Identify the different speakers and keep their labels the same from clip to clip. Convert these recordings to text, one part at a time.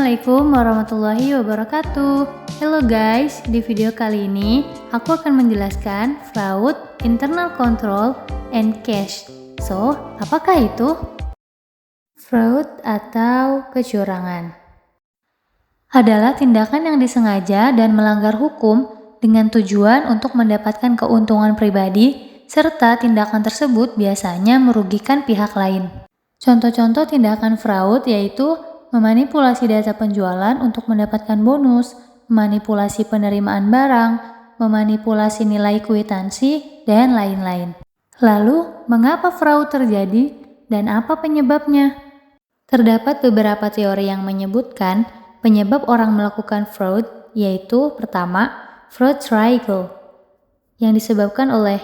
Speaker 1: Assalamualaikum warahmatullahi wabarakatuh. Hello guys, di video kali ini aku akan menjelaskan fraud, internal control, and cash. So, apakah itu? Fraud atau kecurangan adalah tindakan yang disengaja dan melanggar hukum dengan tujuan untuk mendapatkan keuntungan pribadi, serta tindakan tersebut biasanya merugikan pihak lain. Contoh-contoh tindakan fraud yaitu memanipulasi data penjualan untuk mendapatkan bonus, memanipulasi penerimaan barang, memanipulasi nilai kwitansi, dan lain-lain. Lalu, mengapa fraud terjadi dan apa penyebabnya? Terdapat beberapa teori yang menyebutkan penyebab orang melakukan fraud, yaitu pertama, fraud triangle, yang disebabkan oleh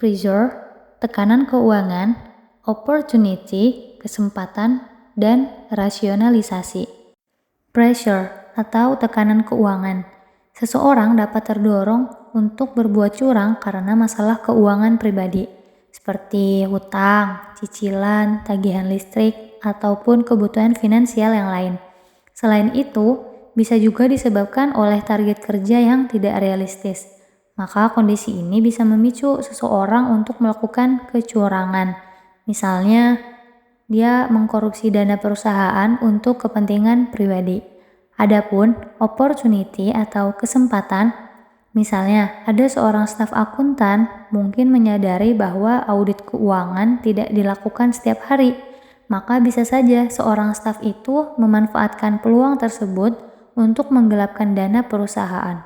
Speaker 1: pressure, tekanan keuangan, opportunity, kesempatan, dan rasionalisasi. Pressure atau tekanan keuangan. Seseorang dapat terdorong untuk berbuat curang karena masalah keuangan pribadi, seperti hutang, cicilan, tagihan listrik, ataupun kebutuhan finansial yang lain. Selain itu, bisa juga disebabkan oleh target kerja yang tidak realistis. Maka kondisi ini bisa memicu seseorang untuk melakukan kecurangan. Misalnya, dia mengkorupsi dana perusahaan untuk kepentingan pribadi. Adapun opportunity atau kesempatan, misalnya ada seorang staf akuntan mungkin menyadari bahwa audit keuangan tidak dilakukan setiap hari, maka bisa saja seorang staf itu memanfaatkan peluang tersebut untuk menggelapkan dana perusahaan.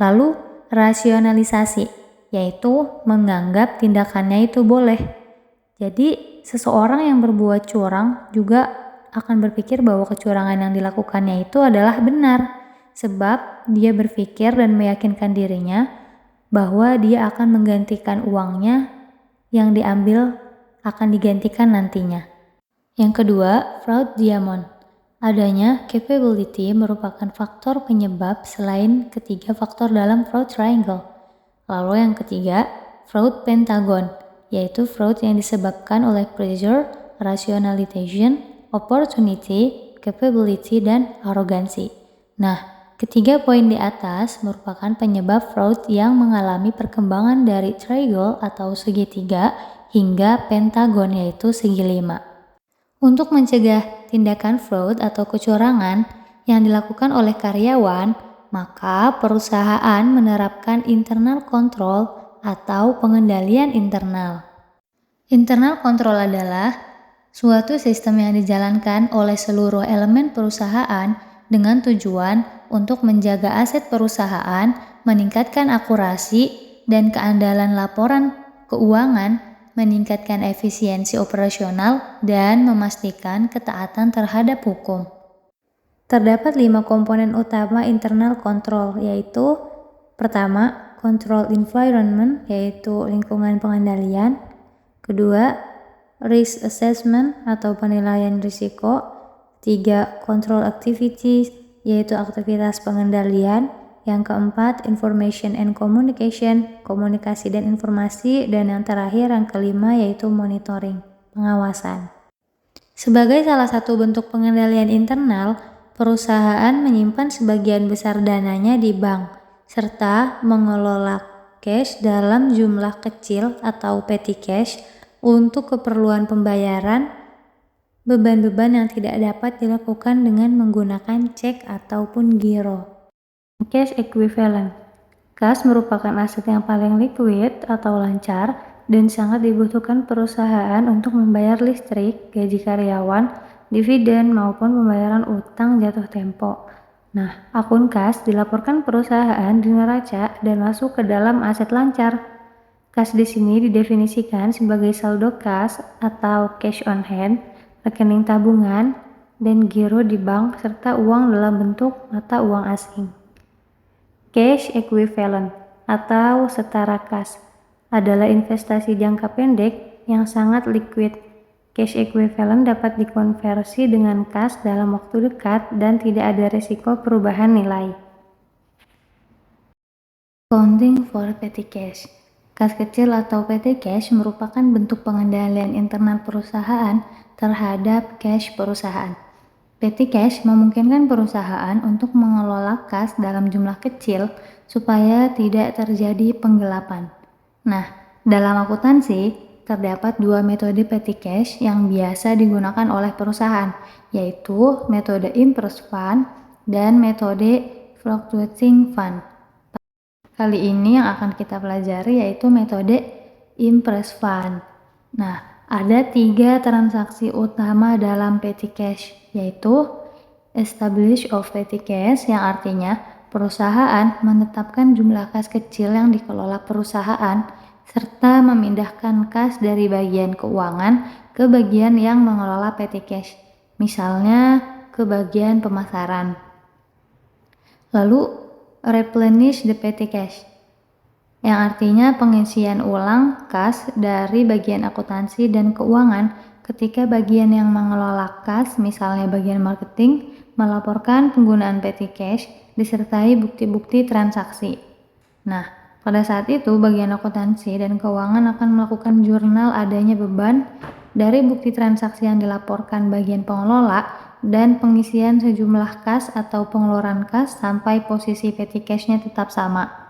Speaker 1: Lalu rasionalisasi, yaitu menganggap tindakannya itu boleh. Jadi, seseorang yang berbuat curang juga akan berpikir bahwa kecurangan yang dilakukannya itu adalah benar, sebab dia berpikir dan meyakinkan dirinya bahwa dia akan menggantikan uangnya yang diambil akan digantikan nantinya. Yang kedua, fraud diamond. Adanya capability merupakan faktor penyebab selain ketiga faktor dalam fraud triangle. Lalu yang ketiga, fraud pentagon, yaitu fraud yang disebabkan oleh pressure, rationalization, opportunity, capability, dan arogansi. Nah, ketiga poin di atas merupakan penyebab fraud yang mengalami perkembangan dari triangle atau segitiga hingga pentagon, yaitu segi 5. Untuk mencegah tindakan fraud atau kecurangan yang dilakukan oleh karyawan, maka perusahaan menerapkan internal control atau pengendalian internal. Internal control adalah suatu sistem yang dijalankan oleh seluruh elemen perusahaan dengan tujuan untuk menjaga aset perusahaan, meningkatkan akurasi dan keandalan laporan keuangan, meningkatkan efisiensi operasional, dan memastikan ketaatan terhadap hukum. Terdapat 5 komponen utama internal control, yaitu pertama, control environment, yaitu lingkungan pengendalian. Kedua, risk assessment atau penilaian risiko. 3, control activities, yaitu aktivitas pengendalian. Yang keempat, information and communication, komunikasi dan informasi. Dan yang terakhir, yang kelima, yaitu monitoring, pengawasan. Sebagai salah satu bentuk pengendalian internal, perusahaan menyimpan sebagian besar dananya di bank, serta mengelola cash dalam jumlah kecil atau petty cash untuk keperluan pembayaran beban-beban yang tidak dapat dilakukan dengan menggunakan cek ataupun giro. Cash equivalent. Kas merupakan aset yang paling liquid atau lancar dan sangat dibutuhkan perusahaan untuk membayar listrik, gaji karyawan, dividen maupun pembayaran utang jatuh tempo. Nah, akun kas dilaporkan perusahaan di neraca dan masuk ke dalam aset lancar. Kas di sini didefinisikan sebagai saldo kas atau cash on hand, rekening tabungan, dan giro di bank serta uang dalam bentuk mata uang asing. Cash equivalent atau setara kas adalah investasi jangka pendek yang sangat liquid. Cash equivalent dapat dikonversi dengan kas dalam waktu dekat dan tidak ada risiko perubahan nilai. Accounting for petty cash. Kas kecil atau petty cash merupakan bentuk pengendalian internal perusahaan terhadap cash perusahaan. Petty cash memungkinkan perusahaan untuk mengelola kas dalam jumlah kecil supaya tidak terjadi penggelapan. Nah, dalam akuntansi, terdapat dua metode petty cash yang biasa digunakan oleh perusahaan, yaitu metode impress fund dan metode fluctuating fund. Kali ini yang akan kita pelajari yaitu metode impress fund. Nah, ada 3 transaksi utama dalam petty cash, yaitu establish of petty cash yang artinya perusahaan menetapkan jumlah kas kecil yang dikelola perusahaan serta memindahkan kas dari bagian keuangan ke bagian yang mengelola petty cash, misalnya ke bagian pemasaran. Lalu replenish the petty cash yang artinya pengisian ulang kas dari bagian akuntansi dan keuangan ketika bagian yang mengelola kas, misalnya bagian marketing, melaporkan penggunaan petty cash disertai bukti-bukti transaksi. Nah, pada saat itu bagian akuntansi dan keuangan akan melakukan jurnal adanya beban dari bukti transaksi yang dilaporkan bagian pengelola dan pengisian sejumlah kas atau pengeluaran kas sampai posisi petty cash-nya tetap sama.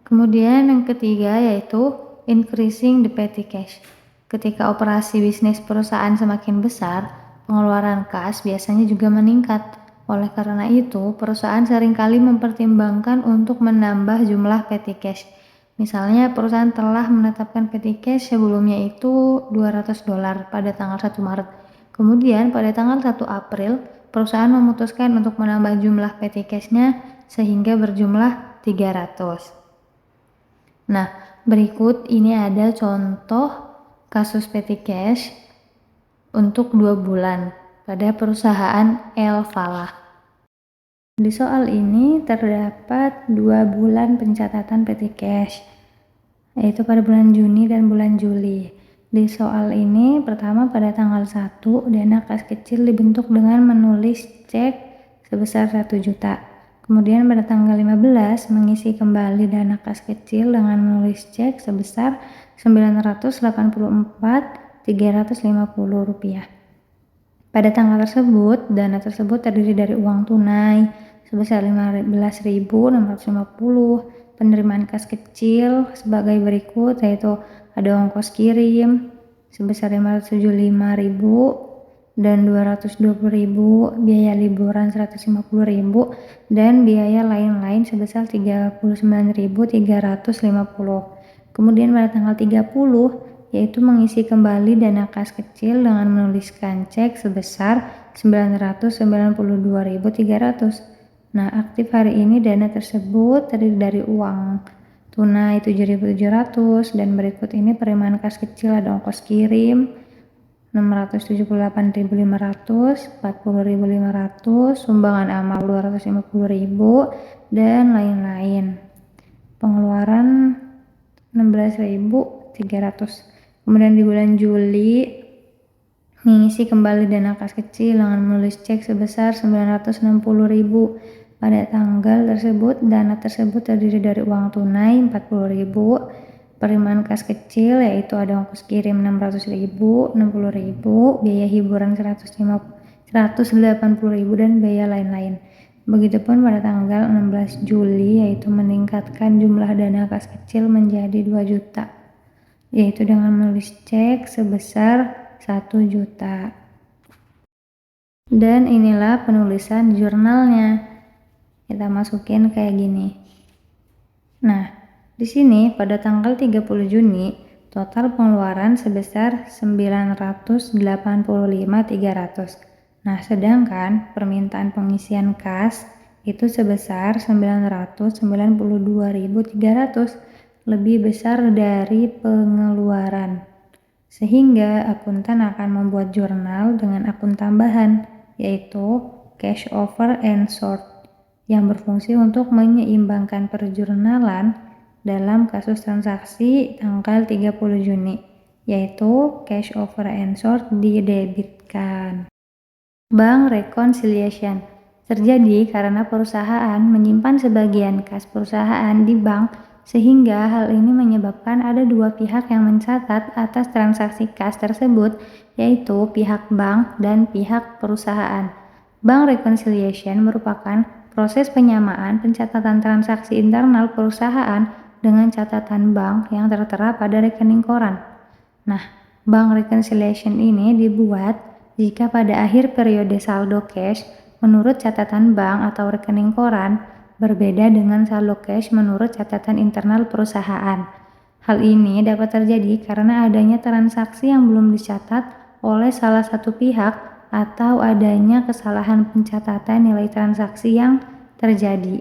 Speaker 1: Kemudian yang ketiga yaitu increasing the petty cash. Ketika operasi bisnis perusahaan semakin besar, pengeluaran kas biasanya juga meningkat. Oleh karena itu, perusahaan seringkali mempertimbangkan untuk menambah jumlah petty cash. Misalnya perusahaan telah menetapkan petty cash sebelumnya itu $200 pada tanggal 1 Maret. Kemudian pada tanggal 1 April, perusahaan memutuskan untuk menambah jumlah petty cash-nya sehingga berjumlah 300. Nah, berikut ini ada contoh kasus petty cash untuk 2 bulan pada perusahaan El Falah. Di soal ini terdapat 2 bulan pencatatan petty cash, yaitu pada bulan Juni dan bulan Juli. Di soal ini pertama pada tanggal 1 dana kas kecil dibentuk dengan menulis cek sebesar 1 juta. Kemudian pada tanggal 15 mengisi kembali dana kas kecil dengan menulis cek sebesar Rp984.350. Pada tanggal tersebut, dana tersebut terdiri dari uang tunai sebesar Rp15.650, penerimaan kas kecil sebagai berikut, yaitu ada ongkos kirim sebesar Rp575.000 dan Rp220.000, biaya liburan Rp150.000, dan biaya lain-lain sebesar Rp39.350. Kemudian pada tanggal 30 yaitu mengisi kembali dana kas kecil dengan menuliskan cek sebesar Rp992.300. Nah, aktif hari ini dana tersebut terdiri dari uang tunai Rp7.700 dan berikut ini penerimaan kas kecil ada ongkos kirim Rp678.500, Rp40.500, sumbangan amal Rp250.000, dan lain-lain. Pengeluaran Rp16.300. Kemudian di bulan Juli mengisi kembali dana kas kecil dengan menulis cek sebesar Rp960.000. Pada tanggal tersebut dana tersebut terdiri dari uang tunai Rp40.000, penerimaan kas kecil yaitu ada ongkos kirim Rp600.000, Rp60.000, biaya hiburan Rp180.000 dan biaya lain-lain. Begitupun pada tanggal 16 Juli yaitu meningkatkan jumlah dana kas kecil menjadi 2 juta, yaitu dengan menulis cek sebesar 1 juta. Dan inilah penulisan jurnalnya. Kita masukin kayak gini. Nah, di sini pada tanggal 30 Juni total pengeluaran sebesar Rp985.300. Nah, sedangkan permintaan pengisian kas itu sebesar Rp992.300, lebih besar dari pengeluaran. Sehingga akuntan akan membuat jurnal dengan akun tambahan, yaitu cash over and sort, yang berfungsi untuk menyeimbangkan perjurnalan dalam kasus transaksi tanggal 30 Juni, yaitu cash over and sort didebitkan. Bank reconciliation terjadi karena perusahaan menyimpan sebagian kas perusahaan di bank sehingga hal ini menyebabkan ada dua pihak yang mencatat atas transaksi kas tersebut, yaitu pihak bank dan pihak perusahaan. Bank reconciliation merupakan proses penyamaan pencatatan transaksi internal perusahaan dengan catatan bank yang tertera pada rekening koran. Nah, bank reconciliation ini dibuat jika pada akhir periode saldo cash menurut catatan bank atau rekening koran berbeda dengan saldo cash menurut catatan internal perusahaan. Hal ini dapat terjadi karena adanya transaksi yang belum dicatat oleh salah satu pihak atau adanya kesalahan pencatatan nilai transaksi yang terjadi.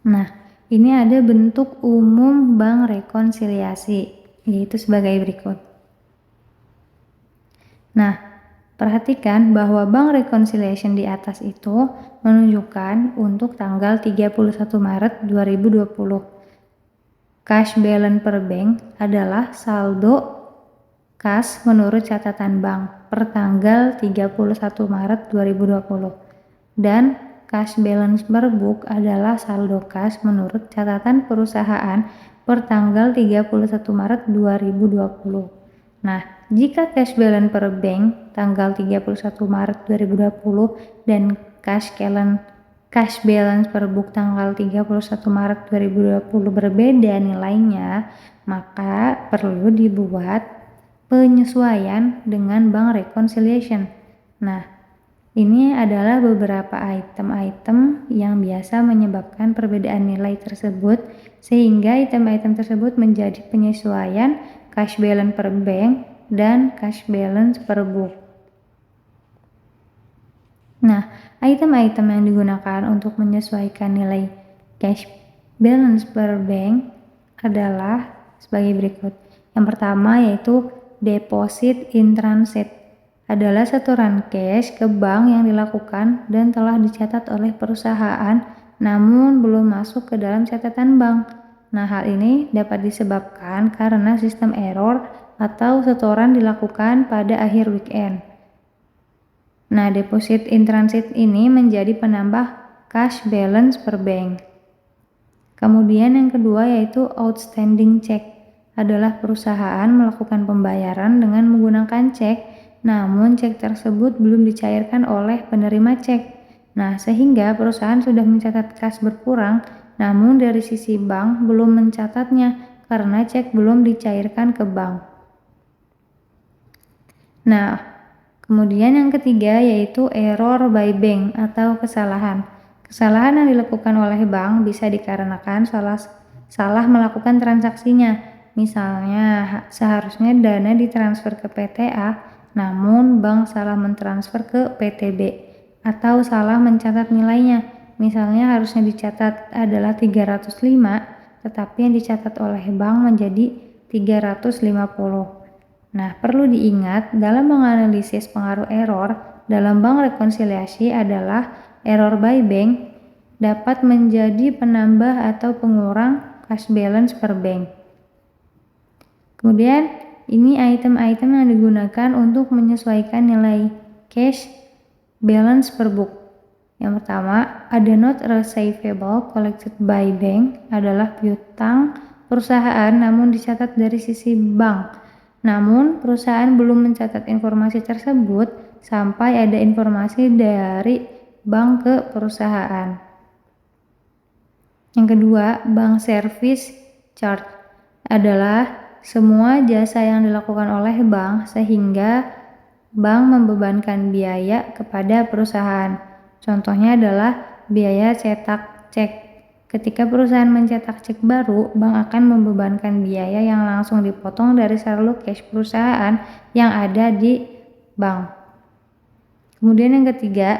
Speaker 1: Nah, ini ada bentuk umum bank rekonsiliasi, yaitu sebagai berikut. Nah, perhatikan bahwa bank reconciliation di atas itu menunjukkan untuk tanggal 31 Maret 2020. Cash balance per bank adalah saldo kas menurut catatan bank per tanggal 31 Maret 2020. Dan cash balance per book adalah saldo kas menurut catatan perusahaan per tanggal 31 Maret 2020. Nah, jika cash balance per bank tanggal 31 Maret 2020 dan cash balance per book tanggal 31 Maret 2020 berbeda nilainya, maka perlu dibuat penyesuaian dengan bank reconciliation. Nah, ini adalah beberapa item-item yang biasa menyebabkan perbedaan nilai tersebut, sehingga item-item tersebut menjadi penyesuaian cash balance per bank dan cash balance per book. Nah, item-item yang digunakan untuk menyesuaikan nilai cash balance per bank adalah sebagai berikut. Yang pertama yaitu deposit in transit, adalah setoran cash ke bank yang dilakukan dan telah dicatat oleh perusahaan namun belum masuk ke dalam catatan bank. Nah, hal ini dapat disebabkan karena sistem error atau setoran dilakukan pada akhir weekend. Nah, deposit in transit ini menjadi penambah cash balance per bank. Kemudian yang kedua yaitu outstanding check, adalah perusahaan melakukan pembayaran dengan menggunakan cek, namun cek tersebut belum dicairkan oleh penerima cek. Nah, sehingga perusahaan sudah mencatat kas berkurang, namun dari sisi bank belum mencatatnya karena cek belum dicairkan ke bank. Nah, kemudian yang ketiga yaitu error by bank atau kesalahan. Kesalahan yang dilakukan oleh bank bisa dikarenakan salah melakukan transaksinya. Misalnya, seharusnya dana ditransfer ke PTA, namun bank salah mentransfer ke PTB, atau salah mencatat nilainya. Misalnya harusnya dicatat adalah 305, tetapi yang dicatat oleh bank menjadi 350. Nah, perlu diingat dalam menganalisis pengaruh error dalam bank rekonsiliasi adalah error by bank dapat menjadi penambah atau pengurang cash balance per bank. Kemudian, ini item-item yang digunakan untuk menyesuaikan nilai cash balance per book. Yang pertama, ada note receivable collected by bank, adalah piutang perusahaan namun dicatat dari sisi bank. Namun, perusahaan belum mencatat informasi tersebut sampai ada informasi dari bank ke perusahaan. Yang kedua, bank service charge, adalah semua jasa yang dilakukan oleh bank sehingga bank membebankan biaya kepada perusahaan. Contohnya adalah biaya cetak cek. Ketika perusahaan mencetak cek baru, bank akan membebankan biaya yang langsung dipotong dari saldo cash perusahaan yang ada di bank. Kemudian yang ketiga,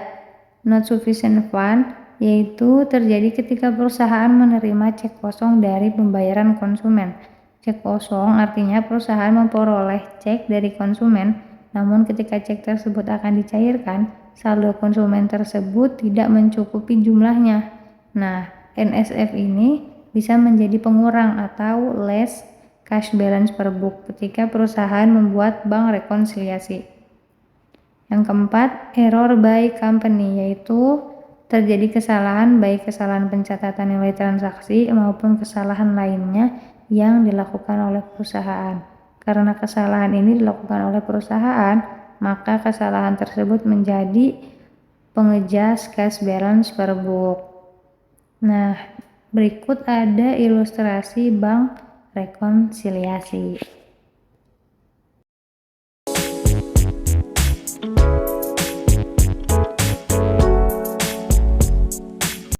Speaker 1: not sufficient fund, yaitu terjadi ketika perusahaan menerima cek kosong dari pembayaran konsumen. Cek kosong artinya perusahaan memperoleh cek dari konsumen, namun ketika cek tersebut akan dicairkan, saldo konsumen tersebut tidak mencukupi jumlahnya. Nah, NSF ini bisa menjadi pengurang atau less cash balance per book ketika perusahaan membuat bank rekonsiliasi. Yang keempat, error by company, yaitu terjadi kesalahan, baik kesalahan pencatatan nilai transaksi maupun kesalahan lainnya yang dilakukan oleh perusahaan. Karena kesalahan ini dilakukan oleh perusahaan, maka kesalahan tersebut menjadi pengejas cash balance per book. Nah, berikut ada ilustrasi bank rekonsiliasi.